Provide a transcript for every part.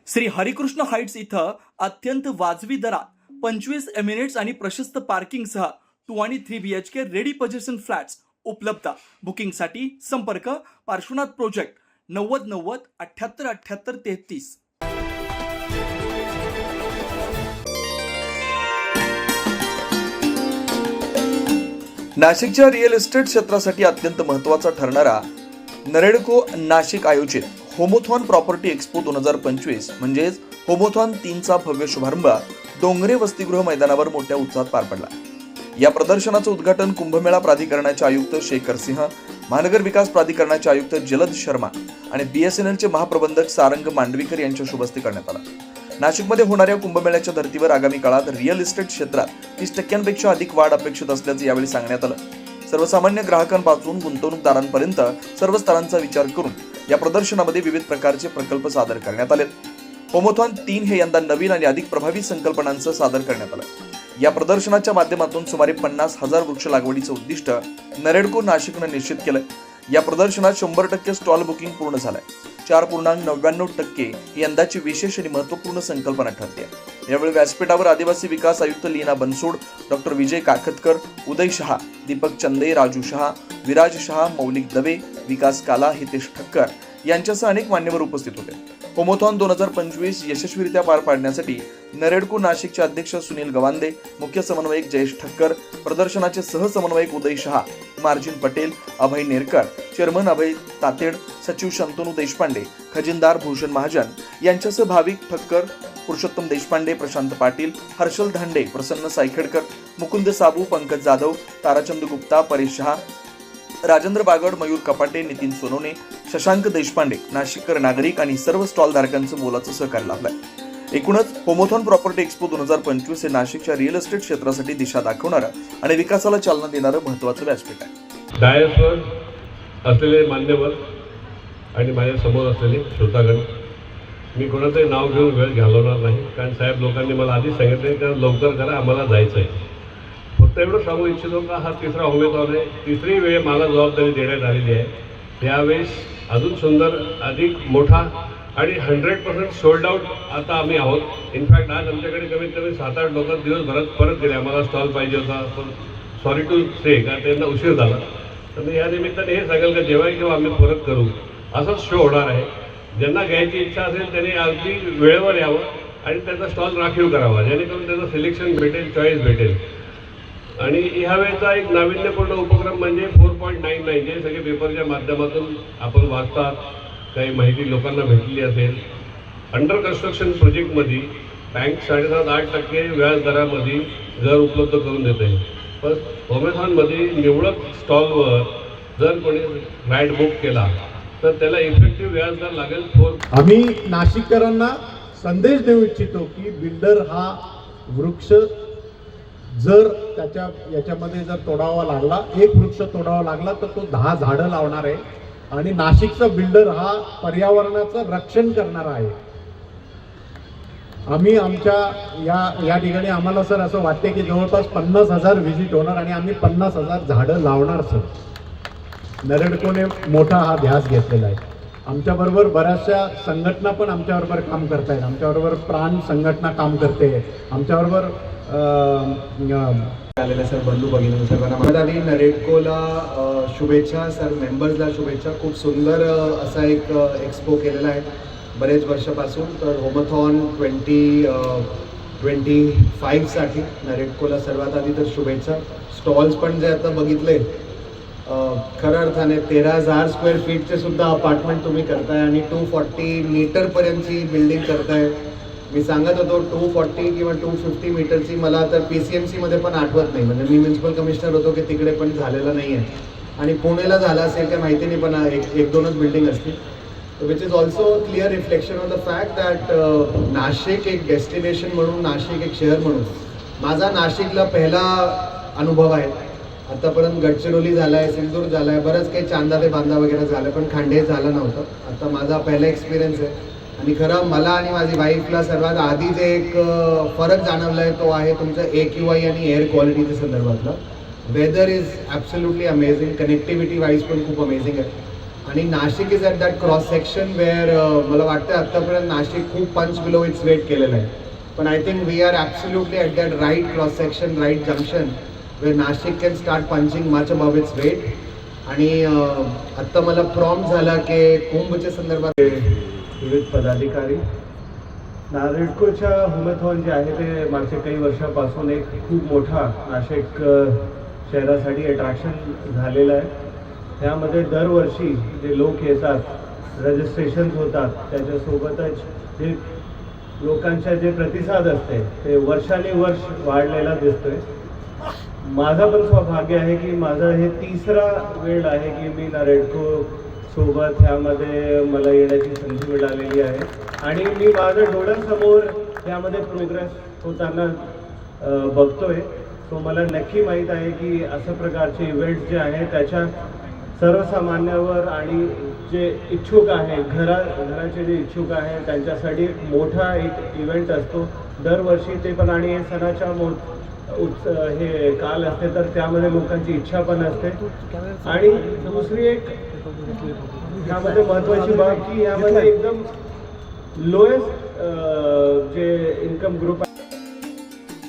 Shri Harikrishna Heights इथं अत्यंत वाजवी दरात 25 एमिनेट्स आणि प्रशस्त पार्किंगसह 2 आणि 3 BHK रेडी पोझिशन फ्लॅट्स उपलब्ध. बुकिंगसाठी संपर्क पार्श्वनाथ प्रोजेक्ट 9090 78 78 33. नाशिकच्या रिअल इस्टेट क्षेत्रासाठी अत्यंत महत्त्वाचा ठरणारा नरेडको नाशिक आयोजित होमोथॉन प्रॉपर्टी एक्सपो 2025 म्हणजेच होमोथॉन 3चा भव्य शुभारंभ डोंगरे वसतिगृह मैदानावर मोठ्या उत्साहात पार पडला. या प्रदर्शनाचं उद्घाटन कुंभमेळा प्राधिकरणाचे आयुक्त शेखर सिंह, महानगर विकास प्राधिकरणाचे आयुक्त जलद शर्मा आणि BSNLचे महाप्रबंधक सारंग मांडवीकर यांच्या शुभ हस्ते करण्यात आला. नाशिकमध्ये होणाऱ्या कुंभमेळ्याच्या धर्तीवर आगामी काळात रिअल इस्टेट क्षेत्रात 30% अधिक वाढ अपेक्षित असल्याचं यावेळी सांगण्यात आलं. सर्वसामान्य ग्राहकांपासून गुंतवणूकदारांपर्यंत सर्व स्तरांचा विचार करून या प्रदर्शनामध्ये विविध प्रकारचे प्रकल्प सादर करण्यात आले. होमोथॉन 3 हे यंदा नवीन आणि अधिक प्रभावी संकल्पनांचं सादर करण्यात आलं. या प्रदर्शनाच्या माध्यमातून सुमारे 50,000 वृक्ष लागवडीचं उद्दिष्ट नरेडको नाशिकनं निश्चित केलंय. या प्रदर्शनात 100% स्टॉल बुकिंग पूर्ण झालंय. 4.99% ही यंदाची विशेष आणि महत्त्वपूर्ण संकल्पना ठरते. यावेळी व्यासपीठावर आदिवासी विकास आयुक्त लीना बनसोड, डॉक्टर विजय काकतकर, उदय शहा, दीपक चंदे, राजू शहा, विराज शहा, मौलिक दवे, विकास काला, हितेश ठक्कर यांच्यासह अनेक मान्यवर उपस्थित होते. होमोथॉन 2025 यशस्वीरित्या पार पाडण्यासाठी नरेडको नाशिकचे अध्यक्ष सुनील गवांदे, मुख्य समन्वयक जयेश ठक्कर, प्रदर्शनाचे सहसमन्वयक उदय शहा, मार्जिन पटेल, अभय नेरकर, चेअरमन अभय तातेड, सचिव शंतनू देशपांडे, खजिनदार भूषण महाजन यांच्यासह भाविक ठक्कर, पुरुषोत्तम देशपांडे, प्रशांत पाटील, हर्षल धांडे, प्रसन्न सायखेडकर, मुकुंद साबू, पंकज जाधव, ताराचंद गुप्ता, परेश शहा, राजेंद्र बागड, मयूर कपाटे, नितीन सोनोने, शशांक देशपांडे, नाशिककर नागरिक आणि सर्व स्टॉल धारकांचं मोलाचं सहकार्य लाभलंय. एकूणच होमोथॉन प्रॉपर्टी एक्सपो 2025 हे नाशिकच्या रिअल इस्टेट क्षेत्रासाठी दिशा दाखवणारं आणि विकासाला चालना देणारं महत्त्वाचं व्यासपीठ आहे. डायसवर असलेले मान्यवर आणि माझ्या समोर असलेले श्रोतागण, मी कोणाचंही नाव घेऊन वेळ घालवणार नाही, कारण साहेब लोकांनी मला आधी सांगितलं की लवकर करा, आम्हाला जायचं आहे. फक्त एवढं सांगू इच्छितो का हा 3रा होमोथॉन आहे. 3री वेळ मला जबाबदारी देण्यात आलेली आहे. यावेळेस अजून सुंदर, अधिक मोठा आणि 100% सोल्ड आउट आता आम्ही आहोत. इनफॅक्ट आज आमच्याकडे कमीत कमी 7-8 लोक दिवसभरात परत गेले. आम्हाला स्टॉल पाहिजे होता, पण सॉरी टू से का त्यांना उशीर झाला. तर मी या निमित्ताने हे सांगेल का जेव्हा केव्हा आम्ही परत करू असाच शो होणार आहे. ज्यांना घ्यायची इच्छा असेल त्यांनी अगदी वेळेवर यावं आणि त्याचा स्टॉल राखीव करावा, जेणेकरून त्याचं सिलेक्शन भेटेल, चॉईस भेटेल. आणि ह्यावेळेचा एक नाविन्यपूर्ण उपक्रम म्हणजे 4.99 जे सगळे पेपरच्या माध्यमातून आपण वाचतात, काही माहिती लोकांना भेटली असेल. अंडर कन्स्ट्रक्शन प्रोजेक्टमध्ये बँक 7.5-8% व्याज दरामध्ये घर उपलब्ध करून देते. पण होमोथॉनमध्ये निवडक स्टॉलवर जर कोणी फ्लॅट बुक केला तर त्याला इफेक्टिव्ह व्याजदर लागेल 4. आम्ही नाशिककरांना संदेश देऊ इच्छितो की बिल्डर हा वृक्ष जर याच्यामध्ये जर तोडावा लागला, एक वृक्ष तोडावा लागला तर तो 10 झाडं लावणार आहे. आणि नाशिकचा बिल्डर हा पर्यावरणाचं रक्षण करणारा आहे. आम्ही आमच्या या ठिकाणी आम्हाला सर असं वाटते की जवळपास 50,000 व्हिजिट होणार आणि आम्ही 50,000 झाडं लावणार सर. नरेडकोने मोठा हा ध्यास घेतलेला आहे. आमच्याबरोबर बऱ्याचशा संघटना पण आमच्याबरोबर काम करत आहेत. आमच्याबरोबर प्राण संघटना काम करते. आमच्याबरोबर आलेल्या सर बंधू भगिनी सर्वांना आधी नरेडकोला शुभेच्छा. सर मेंबर्सला शुभेच्छा. खूप सुंदर असा एक एक्सपो केलेला आहे बरेच वर्षापासून. तर होमोथॉन 2025साठी नरेडकोला सर्वात आधी तर शुभेच्छा. स्टॉल्स पण जे आता बघितले खऱ्या अर्थाने 13,000 स्क्वेअर फीटचे सुद्धा अपार्टमेंट तुम्ही करताय आणि 240 मीटरपर्यंतची बिल्डिंग करताय. मी सांगत होतो 240 किंवा 250 मीटरची मला तर PCMCमध्ये पण आठवत नाही, म्हणजे मी म्युन्सिपल कमिशनर होतो की तिकडे पण झालेलं नाही आहे. आणि पुणेला झालं असेल काय माहिती नाही, पण 1-2च बिल्डिंग असतील. Which is also clear reflection of the fact that Nashik एक डेस्टिनेशन म्हणून, नाशिक एक शहर म्हणून माझा नाशिकला पहिला अनुभव आहे. आतापर्यंत गडचिरोली झाला आहे, सिंदूर झाला आहे, बरंच काही चांदा ते बांधा वगैरे झालं, पण खांडे झालं नव्हतं. आता माझा पहिला एक्सपिरियन्स आहे. आणि खरं मला आणि माझी वाईफला सर्वात आधी जे एक फरक जाणवला आहे तो आहे तुमचं AQI आणि एअर क्वालिटीच्या संदर्भातला. Weather is absolutely amazing. Connectivity wise पण खूप अमेझिंग आहे. आणि Nashik is at that cross section where मला वाटतं आत्तापर्यंत नाशिक खूप पंच बिलो इट्स वेट केलेलं आहे, पण I think we are absolutely at that right cross section, right junction where Nashik can start punching much above its weight. आणि आत्ता मला प्रॉम्प्ट झाला की कुंभच्या संदर्भात विविध पदाधिकारी नारेडकोच्या होमथॉन जे आहे ते मागच्या काही वर्षापासून एक खूप मोठा नाशिक शहरासाठी अट्रॅक्शन झालेलं आहे. त्यामध्ये दरवर्षी जे लोक येतात, रजिस्ट्रेशन्स होतात, त्याच्यासोबतच जे लोकांच्या जे प्रतिसाद असते ते वर्षानुवर्ष वाढलेला दिसतोय. माझा पण सौभाग्य आहे की माझं हे तिसरा वेळ आहे की मी नारेडको सोबत ह्यामध्ये मला येण्याची संधी मिळालेली आहे आणि मी माझ्या डोळ्यांसमोर त्यामध्ये प्रोग्रेस होताना बघतोय. सो मला नक्की माहीत आहे की अशा प्रकारचे इव्हेंट्स जे आहेत त्याच्या सर्वसामान्यावर आणि जे इच्छुक आहे घराचे जे इच्छुक आहे त्यांच्यासाठी एक मोठा एक इव्हेंट असतो दरवर्षी ते पण. आणि हे सणाच्या हे काल असते तर त्यामध्ये लोकांची इच्छा पण असते. आणि दुसरी एक यामध्ये महत्त्वाची बाब की यामध्ये एकदम लोएस्ट जे income group.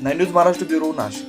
9 news Maharashtra bureau, Nashik.